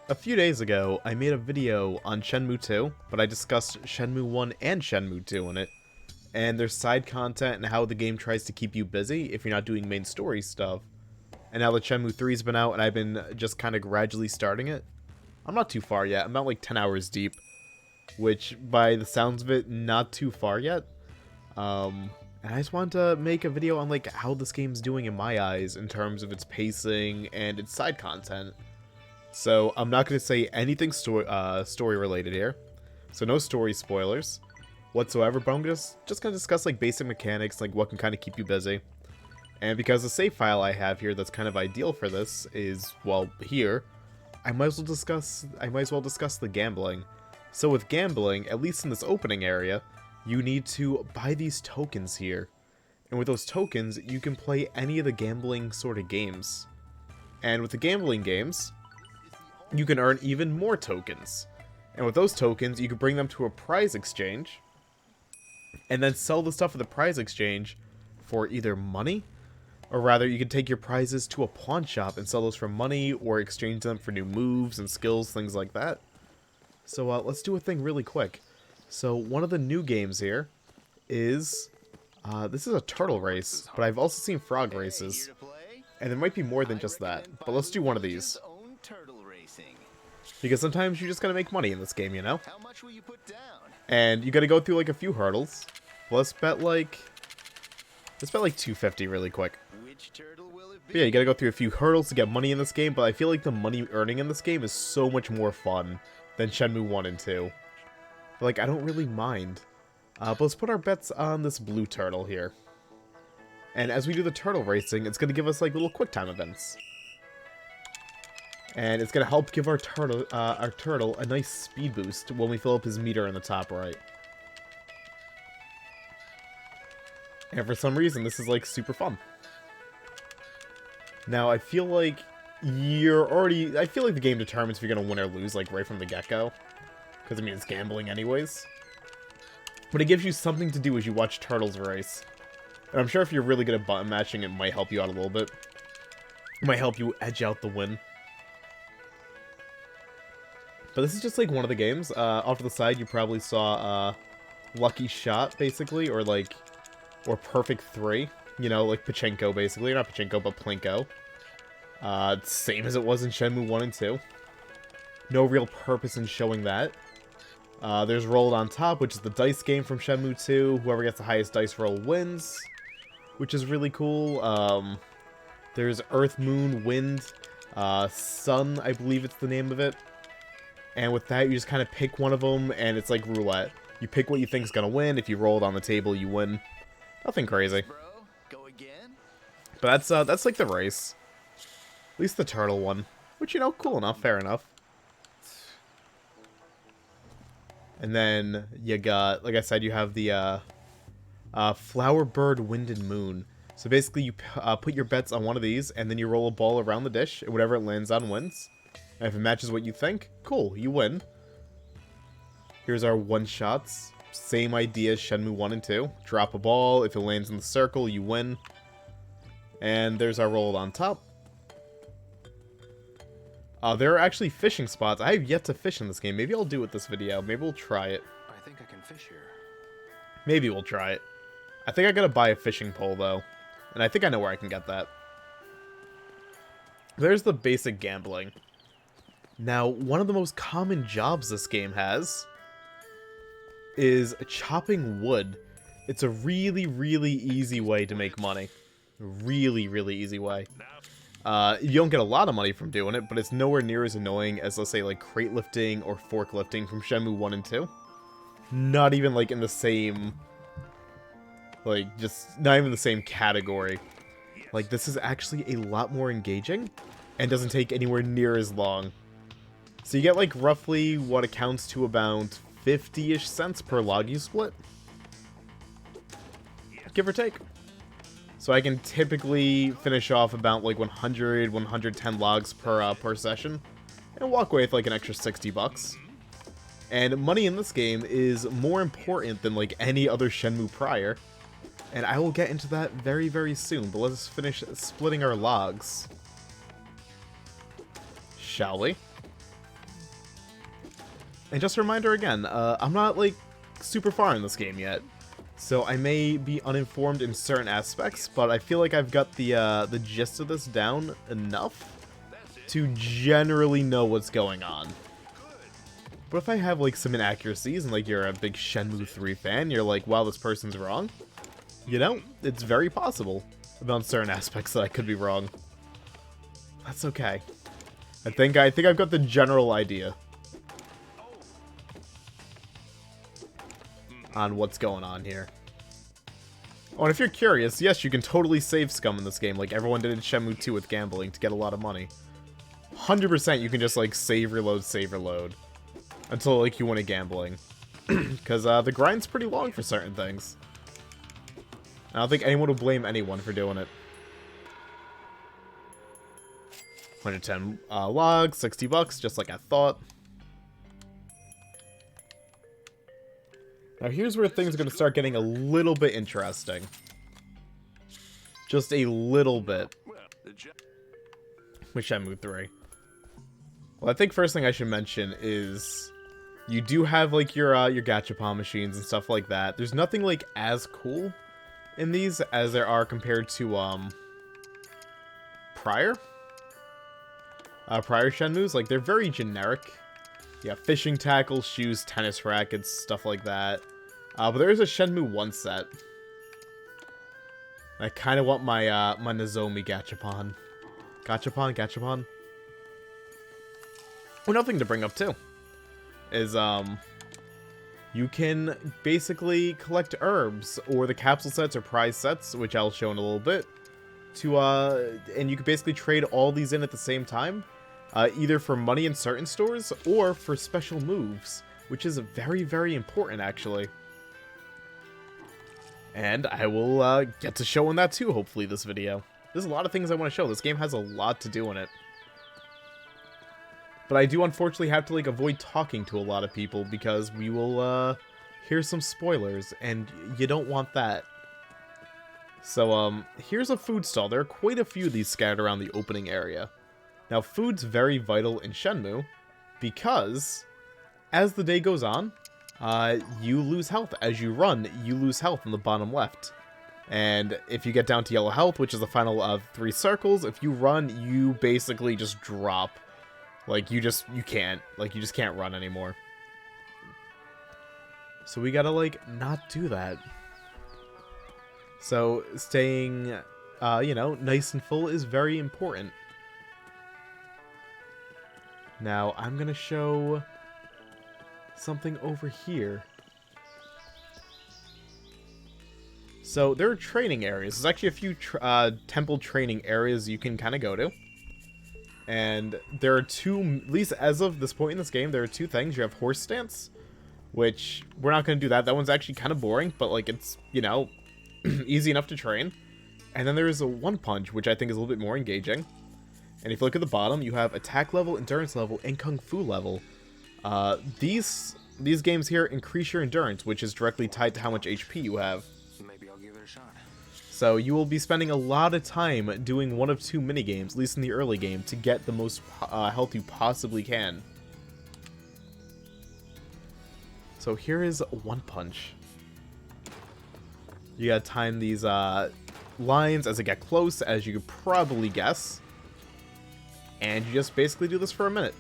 A few days ago, I made a video on Shenmue 2, but I discussed Shenmue 1 and Shenmue 2 in it, and there's side content and how the game tries to keep you busy if you're not doing main story stuff. And now that Shenmue 3's been out and I've been just kind of gradually starting it, I'm not too far yet. I'm about like 10 hours deep, which by the sounds of it, not too far yet. And I just wanted to make a video on like how this game's doing in my eyes in terms of its pacing and its side content. So I'm not going to say anything story related here, so no story spoilers whatsoever, but I'm just going to discuss like basic mechanics, like what can kind of keep you busy. And because the save file I have here that's kind of ideal for this is, well, here, I might as well discuss the gambling. So with gambling, at least in this opening area, you need to buy these tokens here. And with those tokens, you can play any of the gambling sort of games. And with the gambling games, you can earn even more tokens. And with those tokens, you can bring them to a prize exchange, and then sell the stuff at the prize exchange for either money, or rather, you can take your prizes to a pawn shop and sell those for money, or exchange them for new moves and skills, things like that. So let's do a thing really quick. So one of the new games here is, this is a turtle race, but I've also seen frog races. And there might be more than just that, but let's do one of these. Because sometimes you just gotta make money in this game, you know? How much will you put down? And you gotta go through like a few hurdles. Let's bet like 250 really quick. Which turtle will it be? But yeah, you gotta go through a few hurdles to get money in this game, but I feel like the money earning in this game is so much more fun than Shenmue 1 and 2. Like, I don't really mind. But let's put our bets on this blue turtle here. And as we do the turtle racing, it's gonna give us like little quick time events. And it's going to help give our turtle a nice speed boost when we fill up his meter in the top right. And for some reason, this is like super fun. Now, I feel like the game determines if you're going to win or lose like right from the get-go. Because, I mean, it's gambling anyways. But it gives you something to do as you watch turtles race. And I'm sure if you're really good at button matching, it might help you out a little bit. It might help you edge out the win. But this is just like one of the games. Off to the side, you probably saw Lucky Shot, basically, or Perfect 3. You know, like Pachinko, basically. Not Pachinko, but Plinko. Same as it was in Shenmue 1 and 2. No real purpose in showing that. There's Rolled on Top, which is the dice game from Shenmue 2. Whoever gets the highest dice roll wins, which is really cool. There's Earth, Moon, Wind, Sun, I believe it's the name of it. And with that, you just kind of pick one of them, and it's like roulette. You pick what you think's gonna win. If you roll it on the table, you win. Nothing crazy. Bro, go again? But that's like the race. At least the turtle one. Which, you know, cool enough, fair enough. And then you got, like I said, you have the Flower, Bird, Wind, and Moon. So basically, you put your bets on one of these, and then you roll a ball around the dish, and whatever it lands on wins. And if it matches what you think, cool, you win. Here's our one-shots. Same idea as Shenmue 1 and 2. Drop a ball. If it lands in the circle, you win. And there's our roll on top. There are actually fishing spots. I have yet to fish in this game. Maybe I'll do it this video. Maybe we'll try it. I think I can fish here. Maybe we'll try it. I think I gotta buy a fishing pole, though. And I think I know where I can get that. There's the basic gambling. Now, one of the most common jobs this game has is chopping wood. It's a really, really easy way to make money. Really, really easy way. You don't get a lot of money from doing it, but it's nowhere near as annoying as, let's say, like crate lifting or fork lifting from Shenmue 1 and 2. Not even like in the same, like, just not even the same category. Like, this is actually a lot more engaging and doesn't take anywhere near as long. So you get like roughly what accounts to about 50-ish cents per log you split. Give or take. So I can typically finish off about like 100, 110 logs per session. And walk away with like an extra 60 bucks. And money in this game is more important than like any other Shenmue prior. And I will get into that very, very soon. But let's finish splitting our logs. Shall we? And just a reminder again, I'm not, like, super far in this game yet. So I may be uninformed in certain aspects, but I feel like I've got the gist of this down enough to generally know what's going on. But if I have, like, some inaccuracies, and, like, you're a big Shenmue 3 fan, you're like, wow, this person's wrong, you know, it's very possible about certain aspects that I could be wrong. That's okay. I think I've got the general idea on what's going on here. Oh, and if you're curious, yes, you can totally save scum in this game, like everyone did in Shenmue 2 with gambling to get a lot of money. 100% you can just, like, save, reload, until, like, you win a gambling. Because, the grind's pretty long for certain things. I don't think anyone will blame anyone for doing it. 110 logs, 60 bucks, just like I thought. Now here's where things are going to start getting a little bit interesting. Just a little bit. With Shenmue 3. Well, I think first thing I should mention is you do have, like, your gachapon machines and stuff like that. There's nothing, like, as cool in these as there are compared to prior Shenmues. Like, they're very generic. Yeah, fishing tackles, shoes, tennis rackets, stuff like that. But there is a Shenmue 1 set. I kind of want my my Nozomi gachapon. Gachapon. Well, another thing to bring up too is you can basically collect herbs or the capsule sets or prize sets, which I'll show in a little bit. And you can basically trade all these in at the same time, either for money in certain stores or for special moves, which is very, very important actually. And I will get to showing that too, hopefully, this video. There's a lot of things I want to show. This game has a lot to do in it. But I do unfortunately have to, like, avoid talking to a lot of people because we will hear some spoilers, and you don't want that. So, here's a food stall. There are quite a few of these scattered around the opening area. Now, food's very vital in Shenmue because as the day goes on, you lose health. As you run, you lose health in the bottom left. And if you get down to yellow health, which is the final 3 circles, if you run, you basically just drop. Like, you just can't run anymore. So we gotta, like, not do that. So, staying, you know, nice and full is very important. Now, I'm gonna show something over here. So, there are training areas. There's actually a few temple training areas you can kind of go to. And there are 2, at least as of this point in this game, there are 2 things. You have horse stance, which we're not going to do that. That one's actually kind of boring, but, like, it's, you know, easy enough to train. And then there is a one punch, which I think is a little bit more engaging. And if you look at the bottom, you have attack level, endurance level, and kung fu level. These games here increase your endurance, which is directly tied to how much HP you have. Maybe I'll give it a shot. So you will be spending a lot of time doing one of 2 minigames, at least in the early game, to get the most health you possibly can. So here is one punch. You gotta time these lines as they get close, as you could probably guess. And you just basically do this for a minute.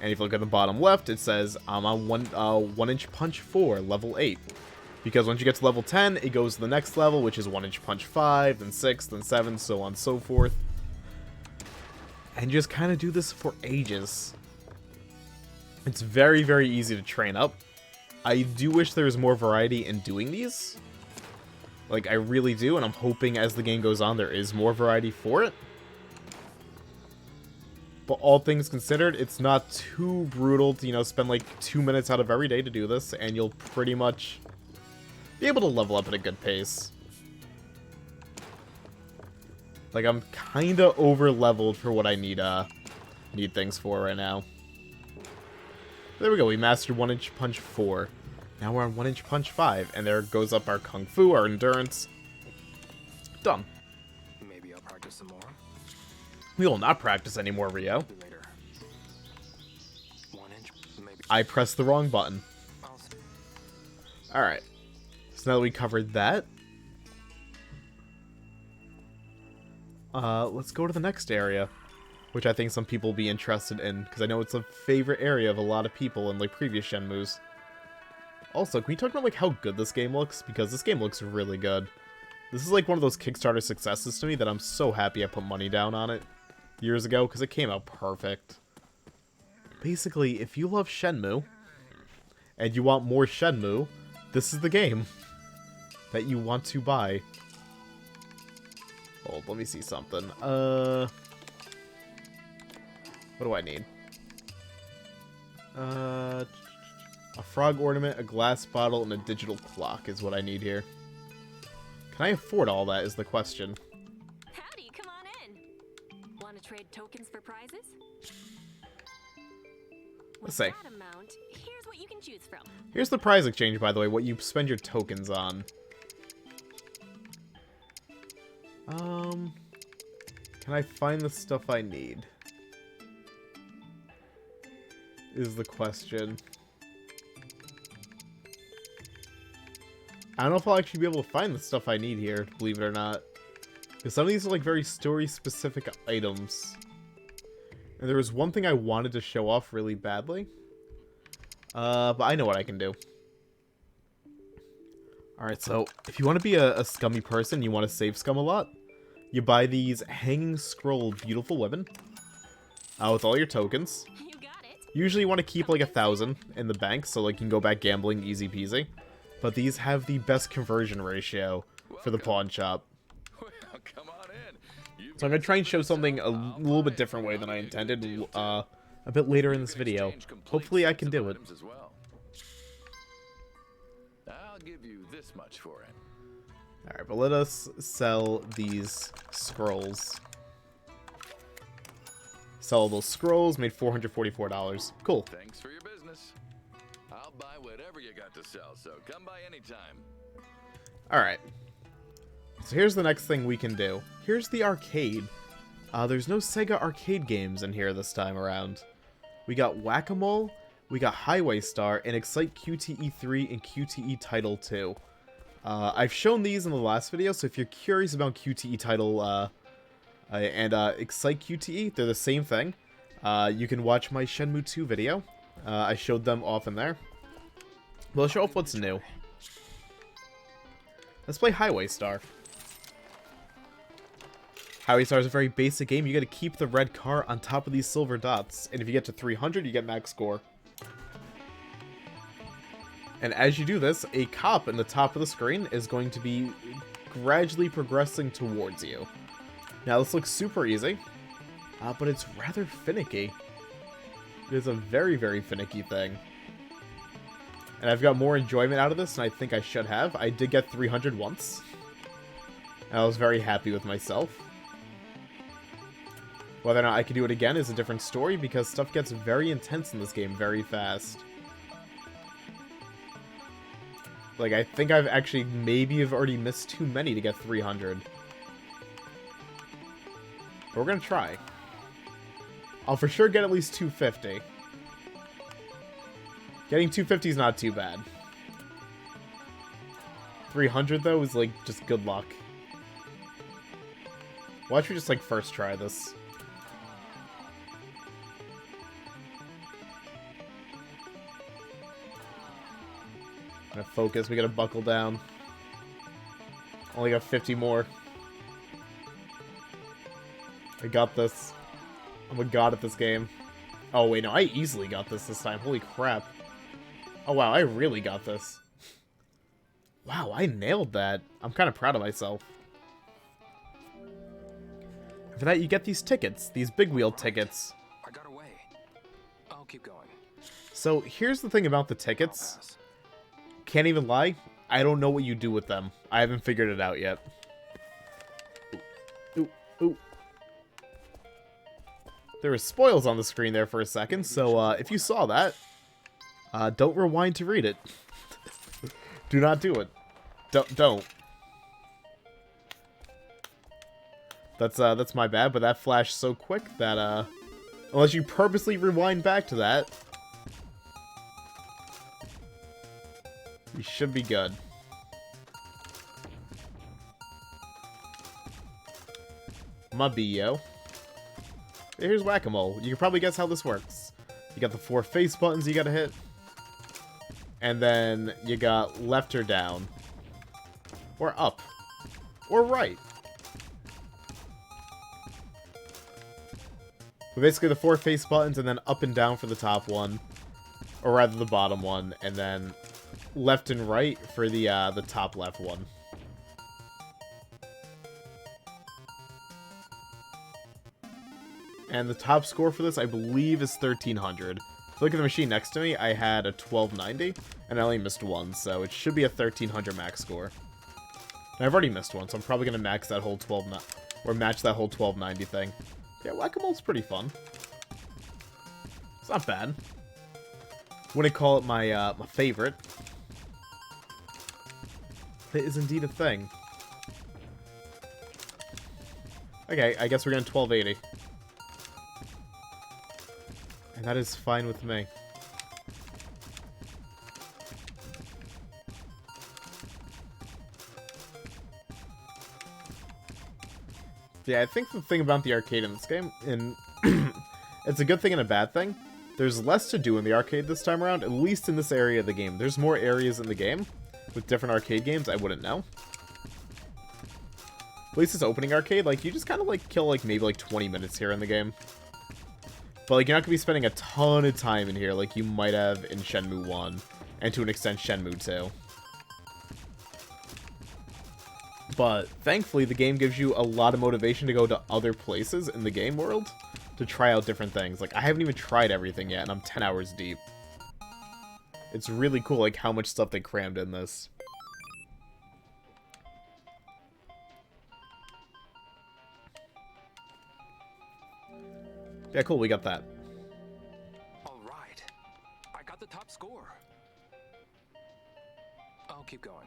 And if you look at the bottom left, it says I'm on 1-inch punch 4, level 8. Because once you get to level 10, it goes to the next level, which is 1-inch punch 5, then 6, then 7, so on and so forth. And you just kind of do this for ages. It's very, very easy to train up. I do wish there was more variety in doing these. Like, I really do, and I'm hoping as the game goes on, there is more variety for it. But all things considered, it's not too brutal to, you know, spend like 2 minutes out of every day to do this, and you'll pretty much be able to level up at a good pace. Like, I'm kinda over-leveled for what I need things for right now. There we go, we mastered 1-inch punch 4. Now we're on 1-inch punch 5, and there goes up our kung fu, our endurance. Done. Maybe I'll practice some more. We will not practice anymore, Rio. Later. 1-inch, maybe. I pressed the wrong button. Alright. So now that we covered that, let's go to the next area, which I think some people will be interested in, because I know it's a favorite area of a lot of people in like previous Shenmues. Also, can we talk about like how good this game looks? Because this game looks really good. This is like one of those Kickstarter successes to me that I'm so happy I put money down on it years ago, because it came out perfect. Basically, if you love Shenmue, and you want more Shenmue, this is the game that you want to buy. Hold, let me see something. What do I need? A frog ornament, a glass bottle, and a digital clock is what I need here. Can I afford all that is the question. Howdy, come on in. Want to trade tokens for prizes? Let's see. That amount, here's what you can choose from. Here's the prize exchange, by the way, what you spend your tokens on. Can I find the stuff I need? Is the question. I don't know if I'll actually be able to find the stuff I need here, believe it or not. Because some of these are like very story-specific items. And there was one thing I wanted to show off really badly. But I know what I can do. Alright, so if you want to be a scummy person, you want to save scum a lot, you buy these hanging scroll beautiful women. With all your tokens. You got it. Usually you want to keep like 1,000 in the bank, so like you can go back gambling easy peasy. But these have the best conversion ratio for the pawn shop. Well, come on in. So I'm going to try and show something a little bit different way than I intended a bit later in this video. Hopefully I can do it. As well. I'll give you this much for it. Alright, but let us sell these scrolls. Sell those scrolls, made $444. Cool. Thanks for your business. I'll buy whatever you got to sell, so come by anytime. Alright. So here's the next thing we can do. Here's the arcade. There's no Sega arcade games in here this time around. We got Whack-A-Mole, we got Highway Star, and Excite QTE 3 and QTE Title 2. I've shown these in the last video, so if you're curious about QTE Title and Excite QTE, they're the same thing. You can watch my Shenmue 2 video. I showed them off in there. Well, I'll show off what's new. Let's play Highway Star. Highway Star is a very basic game. You gotta keep the red car on top of these silver dots. And if you get to 300, you get max score. And as you do this, a cop in the top of the screen is going to be gradually progressing towards you. Now, this looks super easy, but it's rather finicky. It is a very, very finicky thing. And I've got more enjoyment out of this than I think I should have. I did get 300 once. And I was very happy with myself. Whether or not I can do it again is a different story, because stuff gets very intense in this game very fast. Like, I think I've actually maybe have already missed too many to get 300. But we're gonna try. I'll for sure get at least 250. Getting 250 is not too bad. 300, though, is, like, just good luck. Why don't we just, like, first try this? Gonna focus, we gotta buckle down. Only got 50 more. I got this. I'm a god at this game. Oh, wait, no, I easily got this time. Holy crap. Oh, wow, I really got this. Wow, I nailed that. I'm kind of proud of myself. And for that, you get these tickets. These big wheel tickets. I got away. I'll keep going. So, here's the thing about the tickets. Can't even lie, I don't know what you do with them. I haven't figured it out yet. Ooh, ooh. There were spoils on the screen there for a second, so if you saw that, don't rewind to read it. Do not do it. Don't. That's my bad, but that flashed so quick that, unless you purposely rewind back to that, should be good. My B.O. Here's Whack-A-Mole. You can probably guess how this works. You got the 4 face buttons you gotta hit. And then you got left or down. Or up. Or right. But basically the 4 face buttons and then up and down for the top one. Or rather the bottom one. And then left and right for the top left one. And the top score for this, I believe, is 1300. If you look at the machine next to me, I had a 1290, and I only missed one, so it should be a 1300 max score. And I've already missed one, so I'm probably going to max that whole or match that whole 1290 thing. Yeah, Whack-A-Mole's pretty fun. It's not bad. Wouldn't call it my my favorite. It is indeed a thing. Okay, I guess we're getting 1280. And that is fine with me. Yeah, I think the thing about the arcade in this game, and it's a good thing and a bad thing, there's less to do in the arcade this time around, at least in this area of the game. There's more areas in the game with different arcade games, I wouldn't know. At least this opening arcade, like, you just kind of, like, kill, like, maybe, like, 20 minutes here in the game. But, like, you're not going to be spending a ton of time in here like you might have in Shenmue 1, and to an extent Shenmue 2. But, thankfully, the game gives you a lot of motivation to go to other places in the game world to try out different things. Like, I haven't even tried everything yet, and I'm 10 hours deep. It's really cool, like, how much stuff they crammed in this. Yeah, cool, we got that. All right. I got the top score. I'll keep going.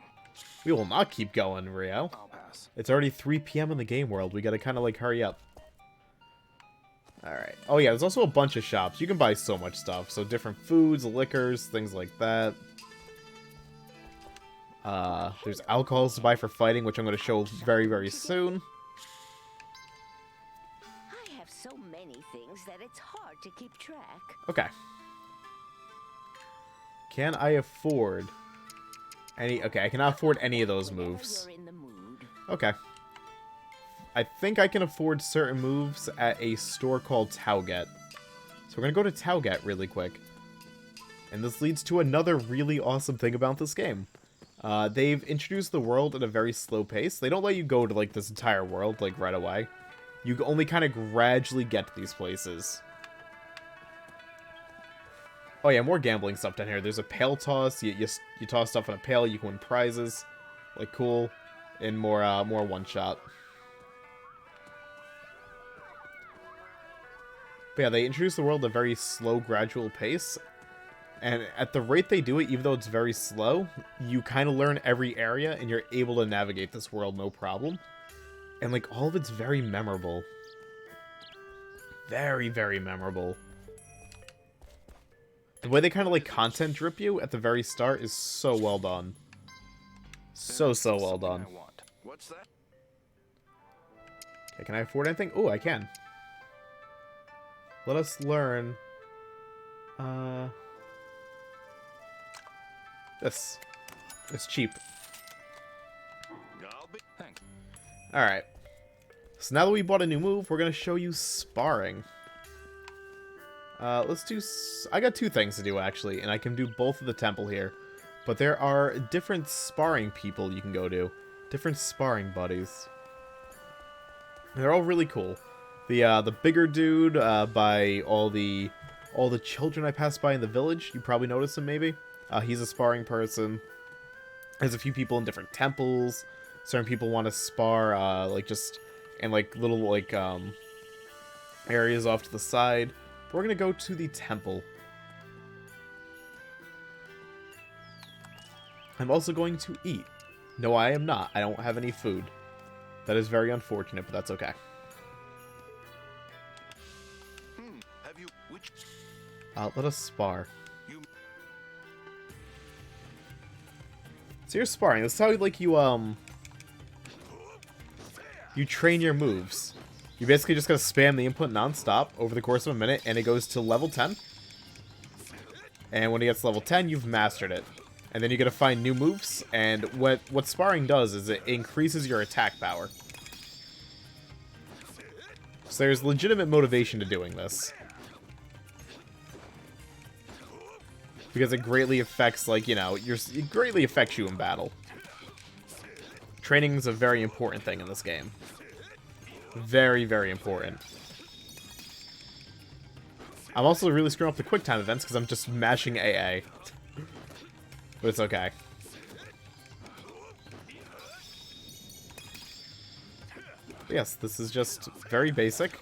We will not keep going, Rio. I'll pass. It's already 3 p.m. in the game world. We gotta kind of, like, hurry up. Alright. Oh, yeah, there's also a bunch of shops. You can buy so much stuff. So, different foods, liquors, things like that. There's alcohols to buy for fighting, which I'm going to show very, very soon. I have so many things that it's hard to keep track. Okay. Can I afford any... Okay, I cannot afford any of those moves. You're in the mood. Okay. I think I can afford certain moves at a store called Tauget. So we're going to go to Tauget really quick. And this leads to another really awesome thing about this game. They've introduced the world at a very slow pace. They don't let you go to, like, this entire world, like, right away. You only kind of gradually get to these places. Oh yeah, more gambling stuff down here. There's a pail toss. You toss stuff in a pail, you can win prizes. Like, cool. And more one-shot. But yeah, they introduce the world at a very slow, gradual pace. And at the rate they do it, even though it's very slow, you kind of learn every area, and you're able to navigate this world no problem. And, like, all of it's very memorable. Very, very memorable. The way they kind of, like, content drip you at the very start is so well done. So well done. I want. What's that? Okay, can I afford anything? Oh, I can. Let us learn... This. It's cheap. I'll be... Thanks. Alright. So now that we bought a new move, we're going to show you sparring. Let's do... I got 2 things to do, actually, and I can do both of the temple here. But there are different sparring people you can go to. Different sparring buddies. And they're all really cool. The bigger dude, by all the children I passed by in the village, you probably noticed him, maybe. He's a sparring person. There's a few people in different temples. Certain people want to spar, like, just in, like, little, like, areas off to the side. But we're gonna go to the temple. I'm also going to eat. No, I am not. I don't have any food. That is very unfortunate, but that's okay. Have you... Which... Let us spar. You... So you're sparring. This is how like you train your moves. You basically just gotta spam the input non-stop over the course of a minute, and it goes to level 10. And when it gets to level 10, you've mastered it. And then you gotta find new moves, and what sparring does is it increases your attack power. So there's legitimate motivation to doing this. Because it greatly affects, like, you know, it greatly affects you in battle. Training is a very important thing in this game. Very, very important. I'm also really screwing up the quick time events because I'm just mashing AA. But it's okay. But yes, this is just very basic.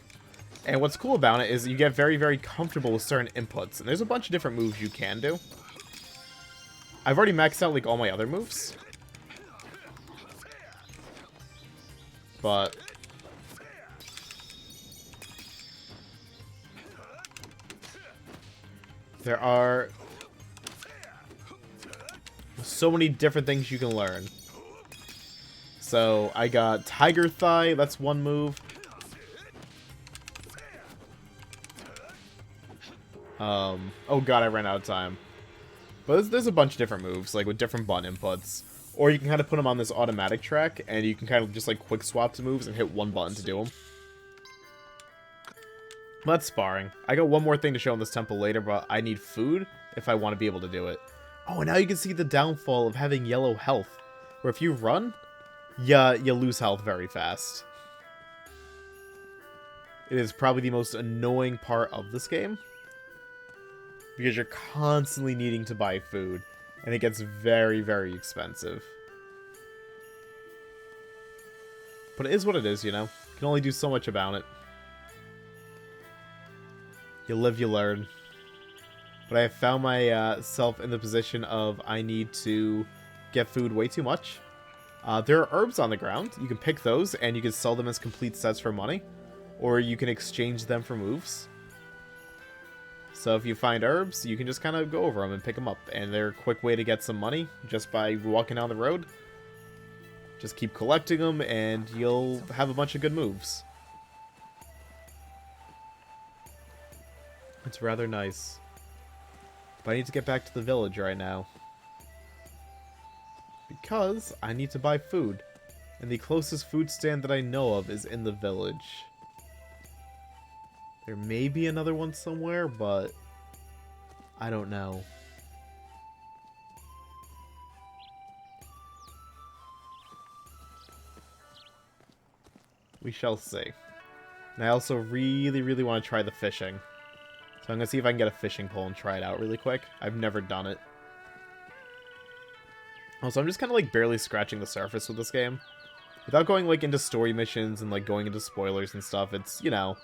And what's cool about it is you get very, very comfortable with certain inputs. And there's a bunch of different moves you can do. I've already maxed out, like, all my other moves. But there are so many different things you can learn. So I got Tiger Thigh, that's one move. Oh god, I ran out of time. But there's a bunch of different moves, like with different button inputs. Or you can kind of put them on this automatic track, and you can kind of just like quick swap to moves and hit one button to do them. That's sparring. I got one more thing to show in this temple later, but I need food if I want to be able to do it. Oh, and now you can see the downfall of having yellow health. Where if you run, yeah, you lose health very fast. It is probably the most annoying part of this game. Because you're constantly needing to buy food. And it gets very, very expensive. But it is what it is, you know? You can only do so much about it. You live, you learn. But I have found myself in the position of I need to get food way too much. There are herbs on the ground. You can pick those, and you can sell them as complete sets for money. Or you can exchange them for moves. So if you find herbs, you can just kind of go over them and pick them up. And they're a quick way to get some money just by walking down the road. Just keep collecting them, and you'll have a bunch of good moves. It's rather nice. But I need to get back to the village right now. Because I need to buy food. And the closest food stand that I know of is in the village. There may be another one somewhere, but I don't know. We shall see. And I also really, really want to try the fishing. So I'm going to see if I can get a fishing pole and try it out really quick. I've never done it. Also, I'm just kind of like barely scratching the surface with this game. Without going like into story missions and like going into spoilers and stuff, it's, you know,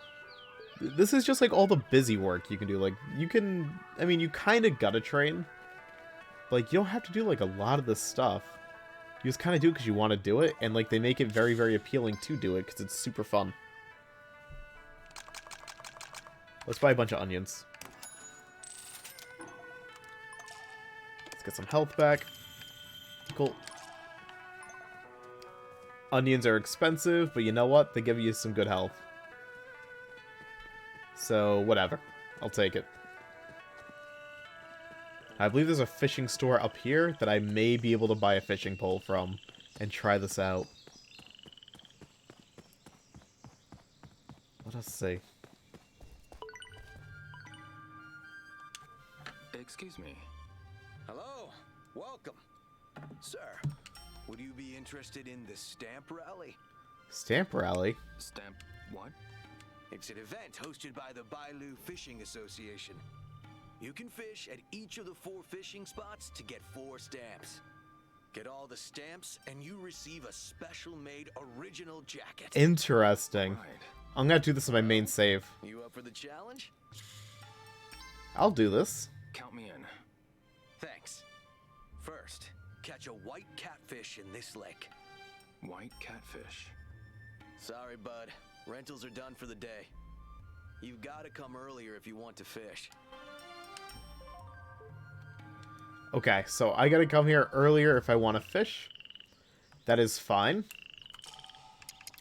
this is just like all the busy work you can do. Like, you can, I mean, you kind of gotta train. But like, you don't have to do like a lot of this stuff. You just kind of do it because you want to do it. And like, they make it very, very appealing to do it because it's super fun. Let's buy a bunch of onions. Let's get some health back. Cool. Onions are expensive, but you know what? They give you some good health. So, whatever. I'll take it. I believe there's a fishing store up here that I may be able to buy a fishing pole from and try this out. Let us see. Excuse me. Hello, welcome. Sir, would you be interested in the stamp rally? Stamp rally? Stamp what? It's an event hosted by the Bailu Fishing Association. You can fish at each of the 4 fishing spots to get 4 stamps. Get all the stamps and you receive a special made original jacket. Interesting. Right. I'm gonna do this in my main save. You up for the challenge? I'll do this. Count me in. Thanks. First, catch a white catfish in this lake. White catfish. Sorry, bud. Rentals are done for the day. You've got to come earlier if you want to fish. Okay, so I gotta come here earlier if I want to fish. That is fine.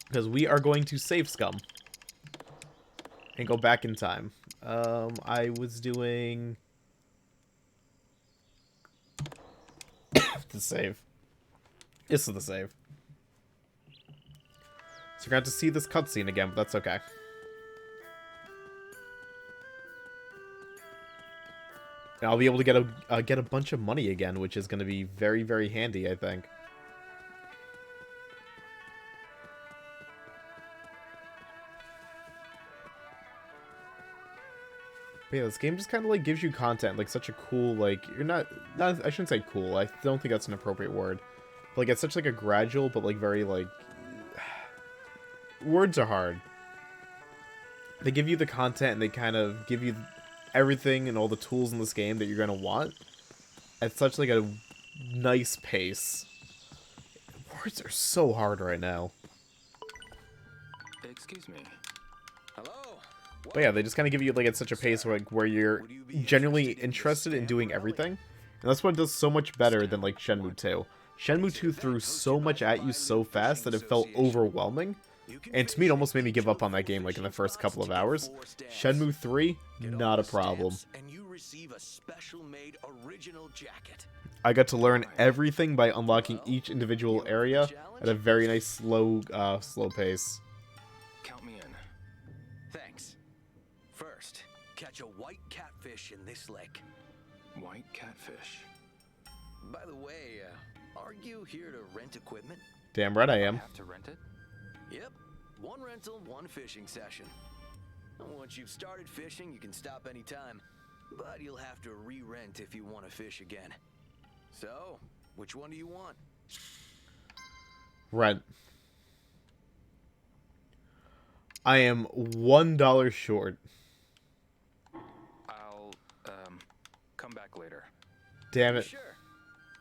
Because we are going to save scum. And go back in time. I was doing... the save. This is the save. So you're going to have to see this cutscene again, but that's okay. And I'll be able to get a bunch of money again, which is going to be very, very handy, I think. But yeah, this game just kind of like gives you content, like such a cool, like, you're not, I shouldn't say cool, I don't think that's an appropriate word. But like, it's such like a gradual, but like very like, words are hard. They give you the content and they kind of give you everything and all the tools in this game that you're going to want at such like a nice pace. Words are so hard right now. Excuse me. Hello? But yeah, they just kind of give you like at such a pace where you're genuinely interested in doing everything. And that's what it does so much better than like Shenmue 2. Shenmue 2 threw so much at you so fast that it felt overwhelming. And to me, it almost made me give up on that game like in the first couple of hours. Shenmue 3, not a problem. And you receive a special-made original jacket. I got to learn everything by unlocking each individual area at a very nice slow pace. Count me in. Thanks. First, catch a white catfish in this lake. White catfish. By the way, are you here to rent equipment? Damn right I am. Have to rent it? Yep. One rental, one fishing session. Once you've started fishing, you can stop anytime. But you'll have to re-rent if you want to fish again. So, which one do you want? Rent. I am $1 short. I'll, come back later. Damn it. Sure.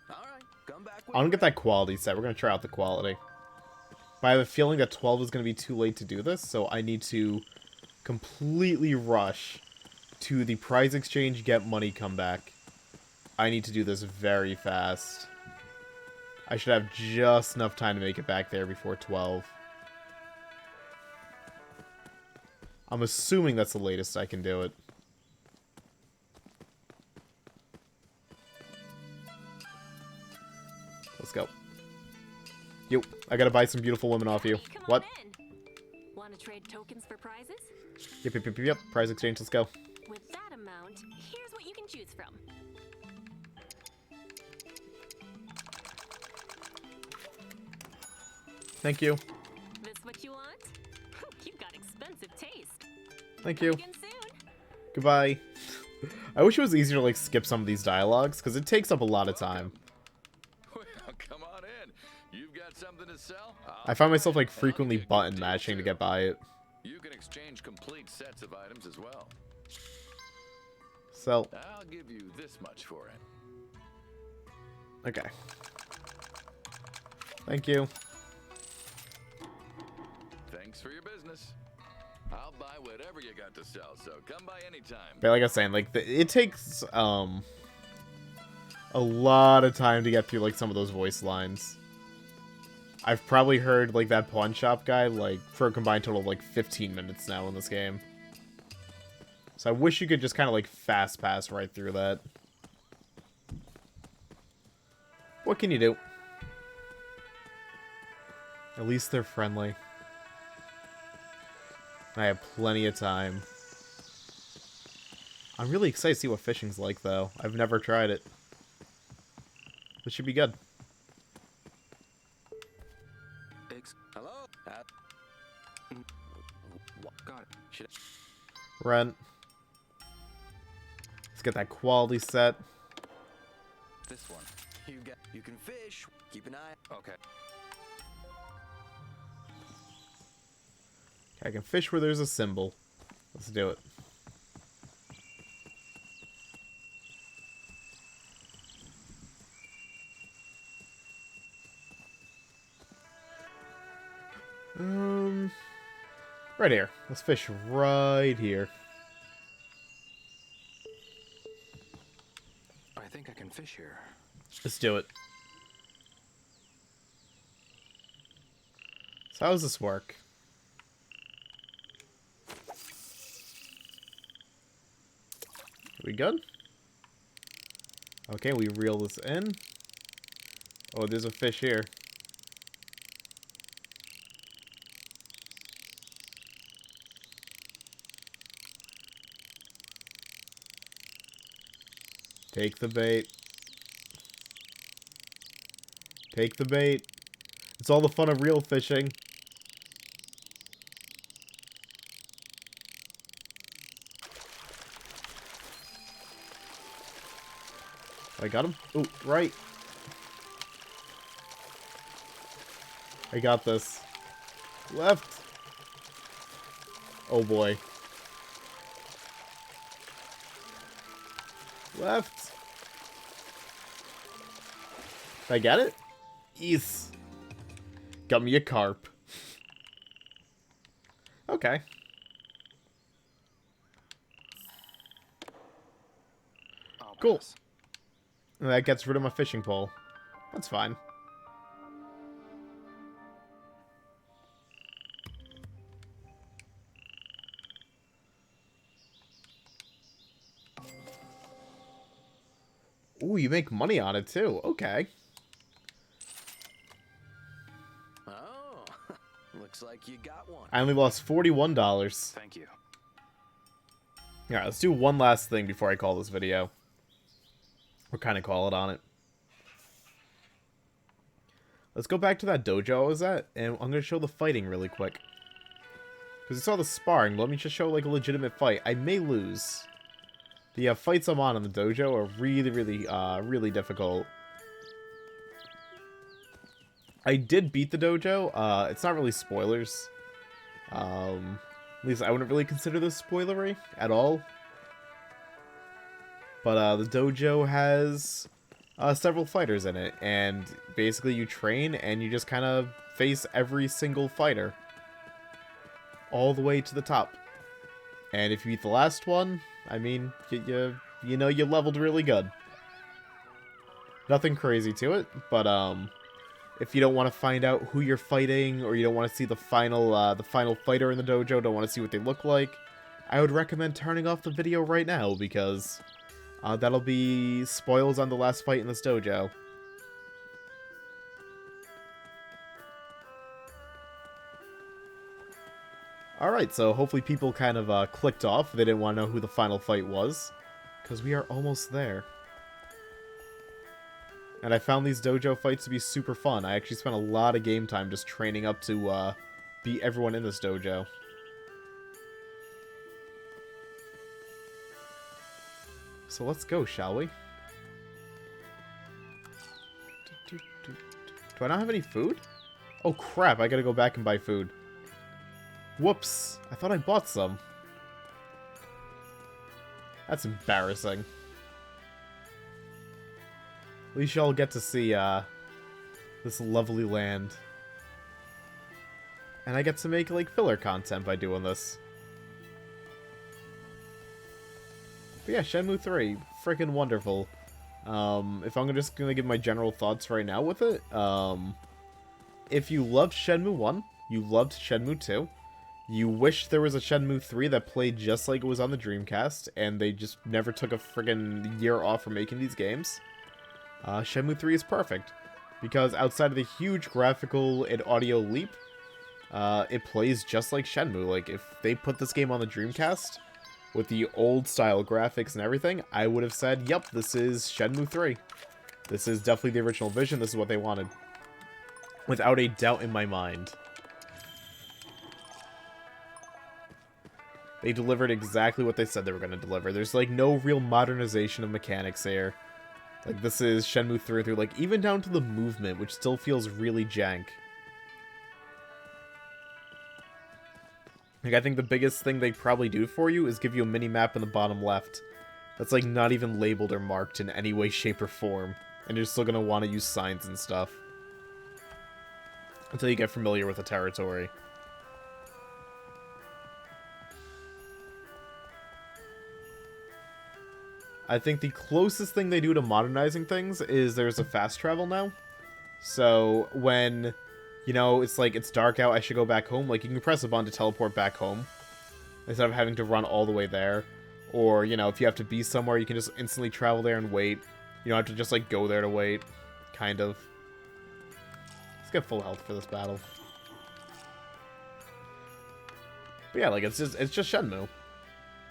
Alright, come back when I don't you're get that quality set. We're going to try out the quality. But I have a feeling that 12 is going to be too late to do this, so I need to completely rush to the prize exchange, get money, come back. I need to do this very fast. I should have just enough time to make it back there before 12. I'm assuming that's the latest I can do it. Let's go. Yo, I gotta buy some beautiful women off you. Come What? on in. Want to trade tokens for prizes? Yep. Prize exchange, let's go. With that amount, here's what you can choose from. Thank you. This what you want? You've got expensive taste. Thank you. Again soon. Goodbye. I wish it was easier to like skip some of these dialogues, because it takes up a lot of time. Well, come on in. You've got something to sell? I find myself like frequently button mashing to get by it. You can exchange complete sets of items as well. So, I'll give you this much for it. okay. Thank you. Thanks for your business. I'll buy whatever you got to sell, so come by anytime. But like I was saying, like it takes a lot of time to get through like some of those voice lines. I've probably heard like that pawn shop guy like for a combined total of like 15 minutes now in this game. So I wish you could just kind of like fast pass right through that. What can you do? At least they're friendly. I have plenty of time. I'm really excited to see what fishing's like, though. I've never tried it. This should be good. Hello? Got it. Should Rent. Let's get that quality set. This one. you can fish. Keep an eye. Okay. I can fish where there's a symbol. Let's do it. Right here. Let's fish right here. I think I can fish here. Let's do it. So how does this work? We good? Okay, we reel this in. Oh, there's a fish here. Take the bait. Take the bait. It's all the fun of reel fishing. I got him? Ooh, right. I got this. Left. Oh boy. Left. Did I get it? Yes. Got me a carp. Okay. I'll Cool. pass. And that gets rid of my fishing pole. That's fine. Ooh, you make money on it too. Okay. Oh, looks like you got one. I only lost $41. Thank you. Alright, let's do one last thing before I call this video. Or kind of call it on it. Let's go back to that dojo I was at, and I'm going to show the fighting really quick. Because I saw the sparring, let me just show like a legitimate fight. I may lose. The fights I'm on in the dojo are really difficult. I did beat the dojo. It's not really spoilers. At least I wouldn't really consider this spoilery at all. But the dojo has several fighters in it, and basically you train and you just kind of face every single fighter all the way to the top. And if you beat the last one, I mean, you know you leveled really good. Nothing crazy to it, but if you don't want to find out who you're fighting, or you don't want to see the final fighter in the dojo, don't want to see what they look like, I would recommend turning off the video right now, because that'll be spoils on the last fight in this dojo. Alright, so hopefully people kind of clicked off. They didn't want to know who the final fight was, because we are almost there. And I found these dojo fights to be super fun. I actually spent a lot of game time just training up to beat everyone in this dojo. So let's go, shall we? Do I not have any food? Oh crap, I gotta go back and buy food. Whoops, I thought I bought some. That's embarrassing. At least y'all get to see this lovely land. And I get to make like filler content by doing this. But yeah, Shenmue 3, freaking wonderful. If I'm just gonna give my general thoughts right now with it, if you loved Shenmue 1, you loved Shenmue 2, you wish there was a Shenmue 3 that played just like it was on the Dreamcast, and they just never took a friggin' year off from making these games, Shenmue 3 is perfect. Because outside of the huge graphical and audio leap, it plays just like Shenmue. Like, if they put this game on the Dreamcast, with the old style graphics and everything, I would have said, yep, this is Shenmue 3. This is definitely the original vision, this is what they wanted. Without a doubt in my mind. They delivered exactly what they said they were going to deliver. There's, like, no real modernization of mechanics here. Like, this is Shenmue 3 through, like, even down to the movement, which still feels really jank. Like, I think the biggest thing they probably do for you is give you a mini-map in the bottom left. That's, like, not even labeled or marked in any way, shape, or form. And you're still gonna want to use signs and stuff. Until you get familiar with the territory. I think the closest thing they do to modernizing things is there's a fast travel now. So when, you know, it's like it's dark out, I should go back home. Like, you can press a button to teleport back home instead of having to run all the way there. Or, you know, if you have to be somewhere, you can just instantly travel there and wait. You don't have to just, like, go there to wait. Kind of. Let's get full health for this battle. But yeah, like, it's just Shenmue.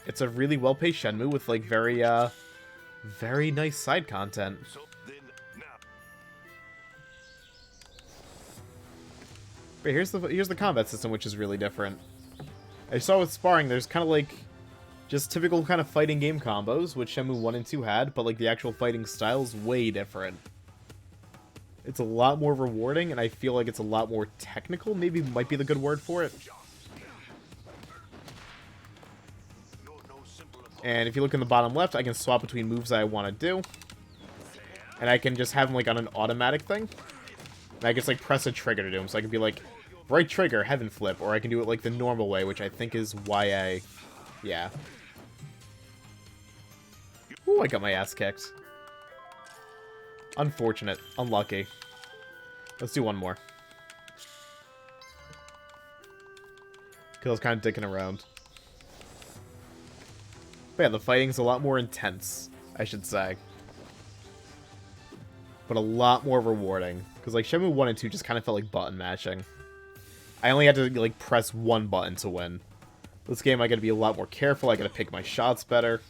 It's a really well-paced Shenmue with, like, very nice side content. But here's the combat system, which is really different. I saw with sparring, there's kind of, like, just typical kind of fighting game combos, which Shenmue 1 and 2 had, but, like, the actual fighting style's way different. It's a lot more rewarding, and I feel like it's a lot more technical, maybe might be the good word for it. And if you look in the bottom left, I can swap between moves that I want to do. And I can just have them, like, on an automatic thing. And I can just, like, press a trigger to do them. So I can be like, right trigger, heaven flip. Or I can do it, like, the normal way, which I think is YA. Yeah. Ooh, I got my ass kicked. Unfortunate. Unlucky. Let's do one more. Because I was kind of dicking around. But yeah, the fighting's a lot more intense, I should say. But a lot more rewarding. Because, like, Shenmue 1 and 2 just kind of felt like button mashing. I only had to, like, press one button to win. This game, I gotta be a lot more careful. I gotta pick my shots better.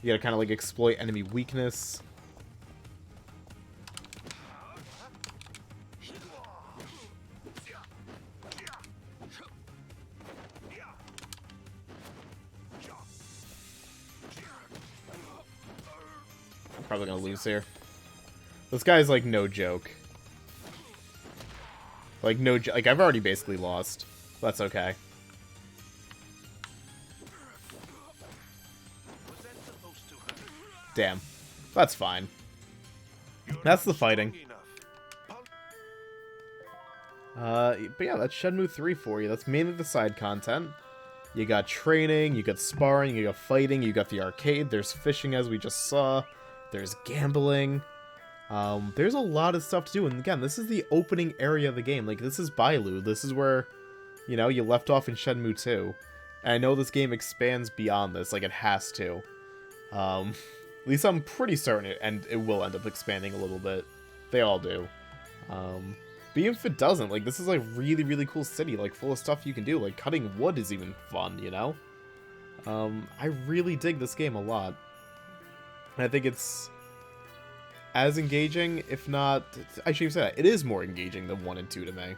You gotta kind of, like, exploit enemy weakness. Probably gonna lose here. This guy's, like, no joke. Like, like, I've already basically lost. That's okay. Damn. That's fine. That's the fighting. But yeah, that's Shenmue 3 for you. That's mainly the side content. You got training, you got sparring, you got fighting, you got the arcade, there's fishing as we just saw. There's gambling. There's a lot of stuff to do. And again, this is the opening area of the game. Like, this is Bailu. This is where, you know, you left off in Shenmue 2. And I know this game expands beyond this. Like, it has to. At least I'm pretty certain it will end up expanding a little bit. They all do. But even if it doesn't, like, this is a really, really cool city. Like, full of stuff you can do. Like, cutting wood is even fun, you know? I really dig this game a lot. And I think it's as engaging, if not... I should even say that. It is more engaging than 1 and 2 to me.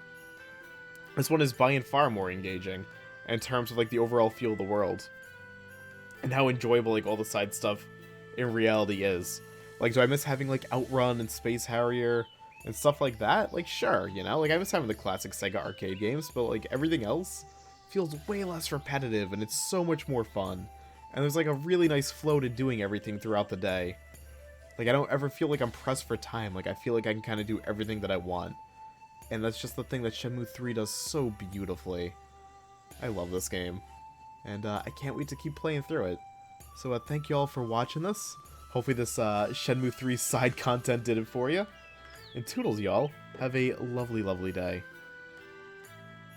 This one is by and far more engaging in terms of, like, the overall feel of the world. And how enjoyable, like, all the side stuff in reality is. Like, do I miss having, like, Outrun and Space Harrier and stuff like that? Like, sure, you know? Like, I miss having the classic Sega arcade games, but, like, everything else feels way less repetitive, and it's so much more fun. And there's, like, a really nice flow to doing everything throughout the day. Like, I don't ever feel like I'm pressed for time. Like, I feel like I can kind of do everything that I want. And that's just the thing that Shenmue 3 does so beautifully. I love this game. And I can't wait to keep playing through it. So thank you all for watching this. Hopefully this Shenmue 3 side content did it for you. And toodles, y'all. Have a lovely, lovely day.